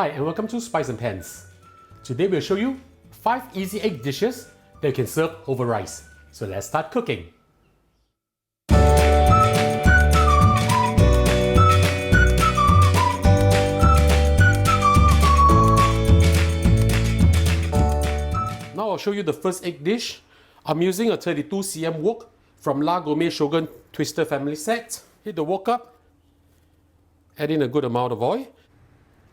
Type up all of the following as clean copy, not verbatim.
Hi and welcome to Spice and Pans. Today we'll show you 5 easy egg dishes that you can serve over rice. So let's start cooking. Now I'll show you the first egg dish. I'm using a 32 cm wok from Gourmet Shogun Twister family set. Heat the wok up, add in a good amount of oil.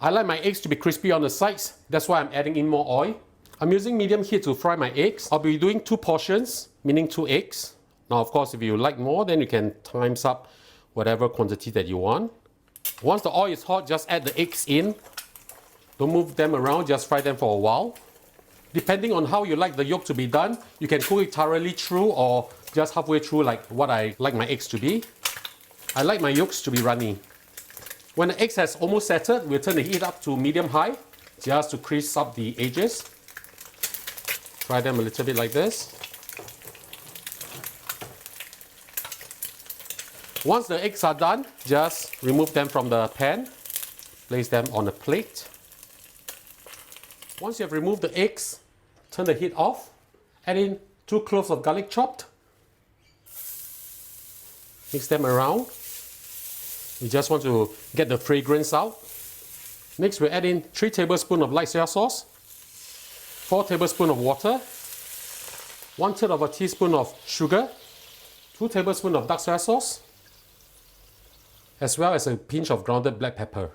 I like my eggs to be crispy on the sides, that's why I'm adding in more oil. I'm using medium heat to fry my eggs. I'll be doing 2 portions, meaning 2 eggs. Now of course if you like more, then you can times up whatever quantity that you want. Once the oil is hot, just add the eggs in. Don't move them around, just fry them for a while. Depending on how you like the yolk to be done, you can cook it thoroughly through or just halfway through like what I like my eggs to be. I like my yolks to be runny. When the eggs has almost settled, we'll turn the heat up to medium-high just to crisp up the edges. Fry them a little bit like this. Once the eggs are done, just remove them from the pan. Place them on a plate. Once you have removed the eggs, turn the heat off. Add in 2 cloves of garlic chopped. Mix them around. We just want to get the fragrance out. Next, we add in 3 tablespoons of light soy sauce, 4 tablespoons of water, 1/3 of a teaspoon of sugar, 2 tablespoons of dark soy sauce, as well as a pinch of grounded black pepper.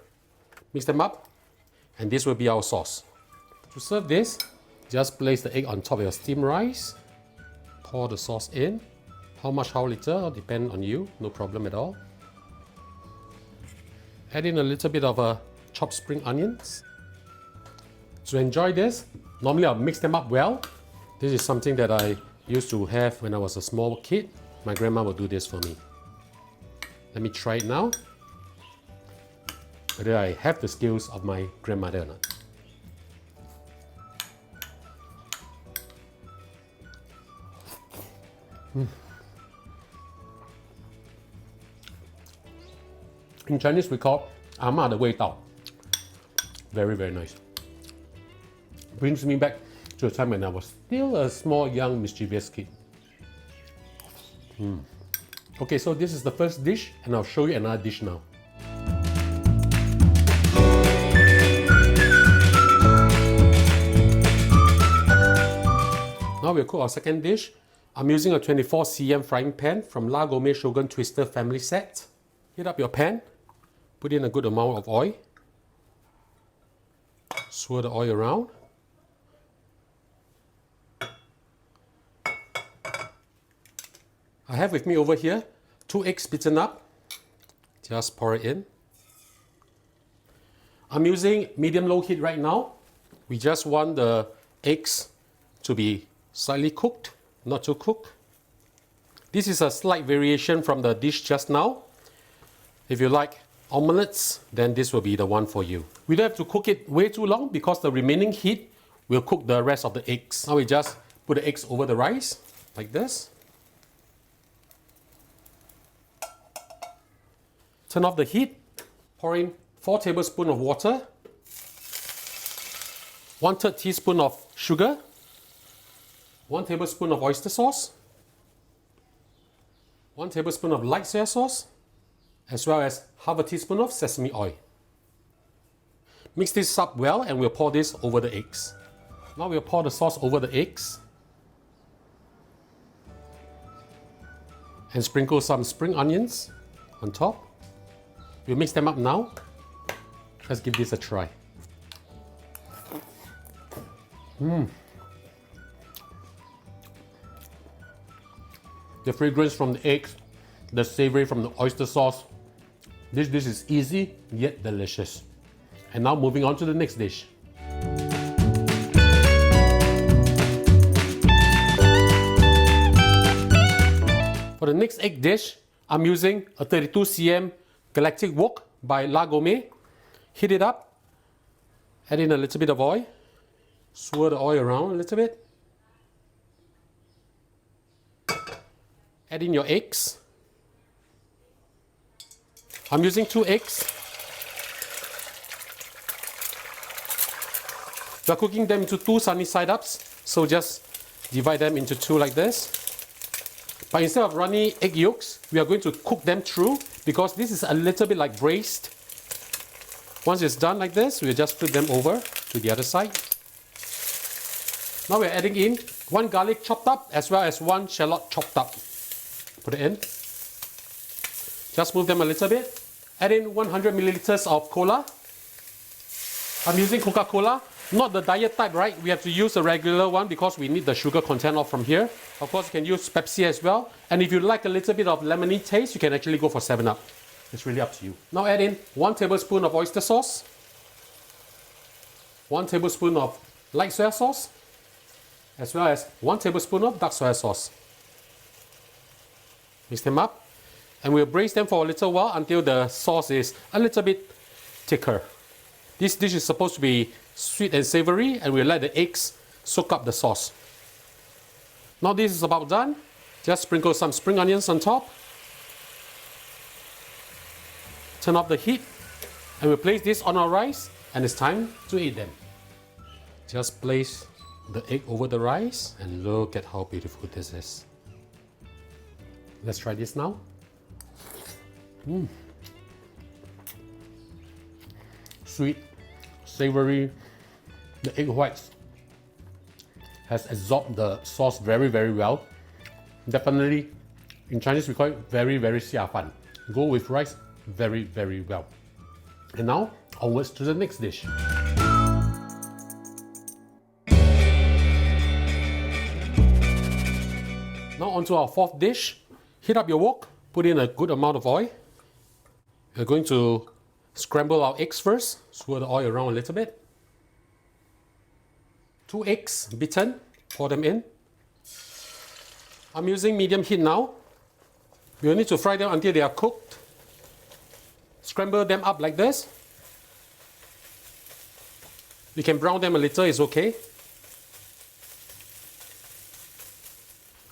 Mix them up, and this will be our sauce. To serve this, just place the egg on top of your steamed rice. Pour the sauce in. How much, how little, depend on you, no problem at all. Add in a little bit of chopped spring onions. To enjoy this, normally I'll mix them up well. This is something that I used to have when I was a small kid. My grandma would do this for me. Let me try it now. Whether I have the skills of my grandmother or not. In Chinese we call 阿嬷的味道. Very, very nice. Brings me back to a time when I was still a small, young, mischievous kid. Okay, so this is the first dish, and I'll show you another dish now. Now we'll cook our second dish. I'm using a 24 cm frying pan from Gourmet Shogun Twister family set. Heat up your pan. Put in a good amount of oil. Swirl the oil around. I have with me over here 2 eggs beaten up. Just pour it in. I'm using medium-low heat right now. We just want the eggs to be slightly cooked, not too cooked. This is a slight variation from the dish just now. If you like omelettes, then this will be the one for you. We don't have to cook it way too long because the remaining heat will cook the rest of the eggs. Now we just put the eggs over the rice, like this. Turn off the heat, pour in 4 tablespoons of water, 1/3 teaspoon of sugar, 1 tablespoon of oyster sauce, 1 tablespoon of light soy sauce, as well as half a teaspoon of sesame oil. Mix this up well and we'll pour this over the eggs. Now we'll pour the sauce over the eggs and sprinkle some spring onions on top. We'll mix them up now. Let's give this a try. The fragrance from the eggs, the savory from the oyster sauce. This dish is easy yet delicious. And now moving on to the next dish. For the next egg dish, I'm using a 32 cm galactic wok by Gourmet. Heat it up, add in a little bit of oil, swirl the oil around a little bit. Add in your eggs. I'm using 2 eggs. We are cooking them into 2 sunny side ups, so just divide them into 2 like this. But instead of runny egg yolks, we are going to cook them through because this is a little bit like braised. Once it's done like this, we'll just flip them over to the other side. Now we're adding in 1 garlic chopped up as well as 1 shallot chopped up. Put it in. Just move them a little bit. Add in 100 milliliters of cola. I'm using Coca-Cola, not the diet type, right? We have to use a regular one because we need the sugar content off from here. Of course, you can use Pepsi as well. And if you like a little bit of lemony taste, you can actually go for 7-Up. It's really up to you. Now add in 1 tablespoon of oyster sauce, 1 tablespoon of light soy sauce, as well as 1 tablespoon of dark soy sauce. Mix them up, and we'll braise them for a little while until the sauce is a little bit thicker. This dish is supposed to be sweet and savory, and we'll let the eggs soak up the sauce. Now this is about done. Just sprinkle some spring onions on top. Turn off the heat, and we'll place this on our rice, and it's time to eat them. Just place the egg over the rice, and look at how beautiful this is. Let's try this now. Sweet, savory. The egg whites has absorbed the sauce very, very well. Definitely, in Chinese we call it very, very xia fan. Go with rice very, very well. And now, onwards to the next dish. Now onto our 4th dish. Heat up your wok, put in a good amount of oil. We're going to scramble our eggs first, swirl the oil around a little bit. 2 eggs beaten, pour them in. I'm using medium heat now. We'll need to fry them until they are cooked. Scramble them up like this. You can brown them a little, it's okay.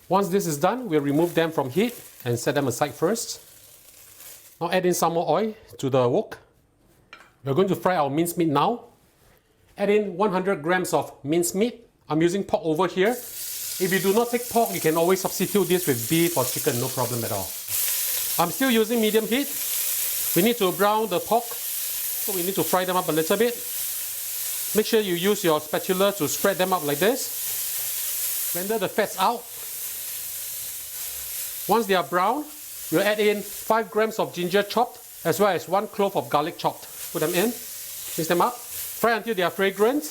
Once this is done, we'll remove them from heat and set them aside first. Now add in some more oil to the wok. We're going to fry our minced meat now. Add in 100 grams of minced meat. I'm using pork over here. If you do not take pork, you can always substitute this with beef or chicken, no problem at all. I'm still using medium heat. We need to brown the pork, so we need to fry them up a little bit. Make sure you use your spatula to spread them up like this. Render the fats out. Once they are brown, we'll add in 5 grams of ginger chopped, as well as 1 clove of garlic chopped. Put them in, mix them up, fry until they are fragrant.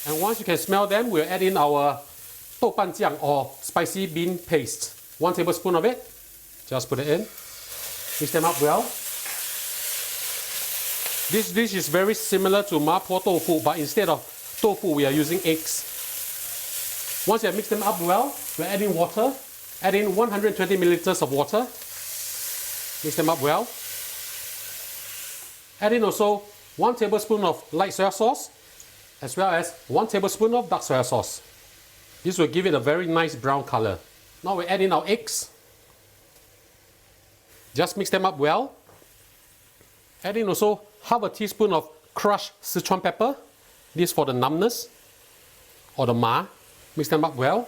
And once you can smell them, we'll add in our doubanjiang or spicy bean paste. 1 tablespoon of it. Just put it in. Mix them up well. This dish is very similar to mapo tofu, but instead of tofu, we are using eggs. Once you have mixed them up well, we'll add in water. Add in 120 milliliters of water. Mix them up well. Add in also 1 tablespoon of light soy sauce, as well as 1 tablespoon of dark soy sauce. This will give it a very nice brown color. Now we add in our eggs. Just mix them up well. Add in also half a teaspoon of crushed Sichuan pepper. This for the numbness or the ma. Mix them up well.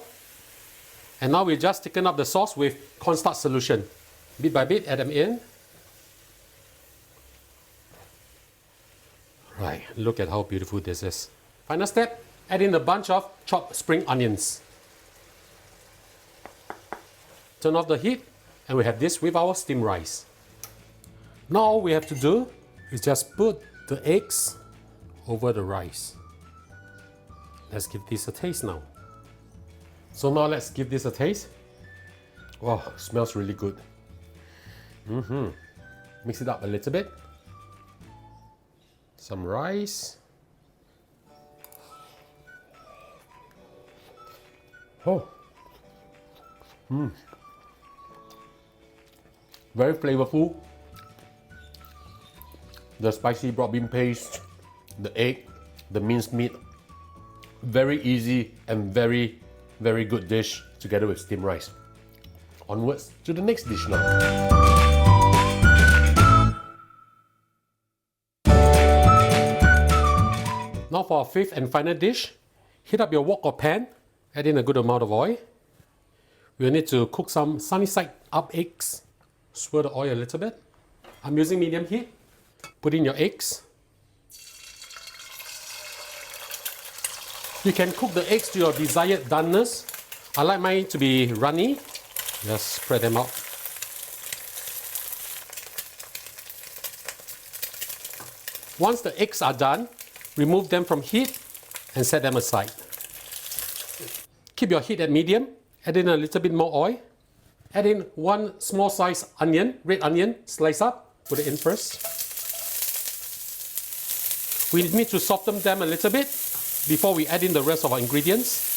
And now we just thicken up the sauce with cornstarch solution. Bit by bit, add them in. Right, look at how beautiful this is. Final step, add in a bunch of chopped spring onions. Turn off the heat, and we have this with our steamed rice. Now all we have to do is just put the eggs over the rice. Let's give this a taste now. So now let's give this a taste. Wow, smells really good. Mix it up a little bit. Some rice. Oh. Very flavorful. The spicy broad bean paste, the egg, the minced meat. Very easy and very good dish together with steamed rice. Onwards to the next dish now. Now for our fifth and final dish, heat up your wok or pan, add in a good amount of oil. We'll need to cook some sunny side up eggs. Swirl the oil a little bit. I'm using medium heat. Put in your eggs. You can cook the eggs to your desired doneness. I like mine to be runny. Just spread them out. Once the eggs are done, remove them from heat and set them aside. Keep your heat at medium. Add in a little bit more oil. Add in one small size onion, red onion, slice up. Put it in first. We need to soften them a little bit before we add in the rest of our ingredients.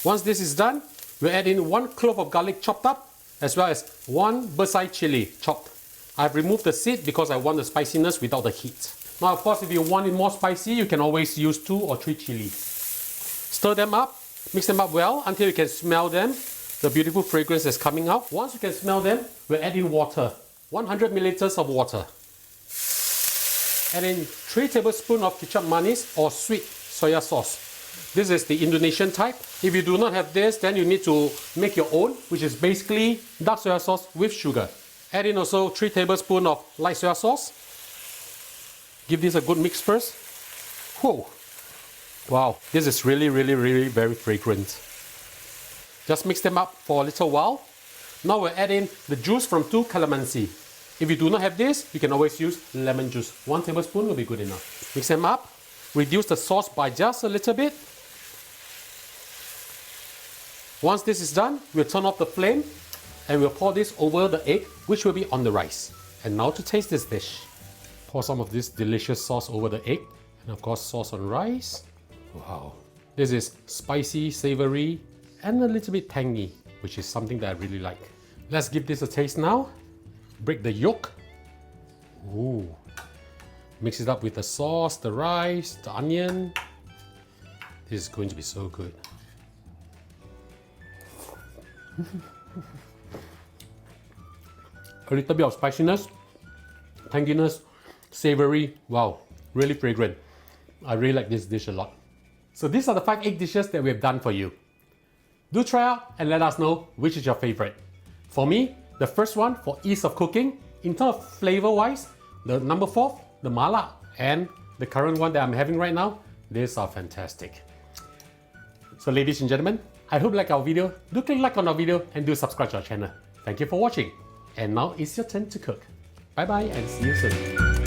Once this is done, we'll add in 1 clove of garlic chopped up, as well as 1 bird's eye chili chopped. I've removed the seed because I want the spiciness without the heat. Now, of course, if you want it more spicy, you can always use 2 or 3 chilies. Stir them up, mix them up well until you can smell them. The beautiful fragrance is coming out. Once you can smell them, we'll add in water. 100 milliliters of water. Add in 3 tablespoons of kicap manis or sweet soya sauce. This is the Indonesian type. If you do not have this, then you need to make your own, which is basically dark soya sauce with sugar. Add in also 3 tablespoons of light soya sauce. Give this a good mix first. Whoa! Wow, this is really very fragrant. Just mix them up for a little while. Now we'll add in the juice from 2 calamansi. If you do not have this, you can always use lemon juice. 1 tablespoon will be good enough. Mix them up. Reduce the sauce by just a little bit. Once this is done, we'll turn off the flame and we'll pour this over the egg, which will be on the rice. And now to taste this dish. Pour some of this delicious sauce over the egg, and of course sauce on rice. Wow. This is spicy, savory, and a little bit tangy, which is something that I really like. Let's give this a taste now. Break the yolk. Ooh. Mix it up with the sauce, the rice, the onion. This is going to be so good. A little bit of spiciness, tanginess, savory. Wow, really fragrant. I really like this dish a lot. So these are the 5 egg dishes that we have done for you. Do try out and let us know which is your favorite. For me, the first one for ease of cooking, in terms of flavor wise, the number 4, the mala, and the current one that I'm having right now, these are fantastic. So ladies and gentlemen, I hope you like our video. Do click like on our video and do subscribe to our channel. Thank you for watching. And now it's your turn to cook. Bye bye and see you soon.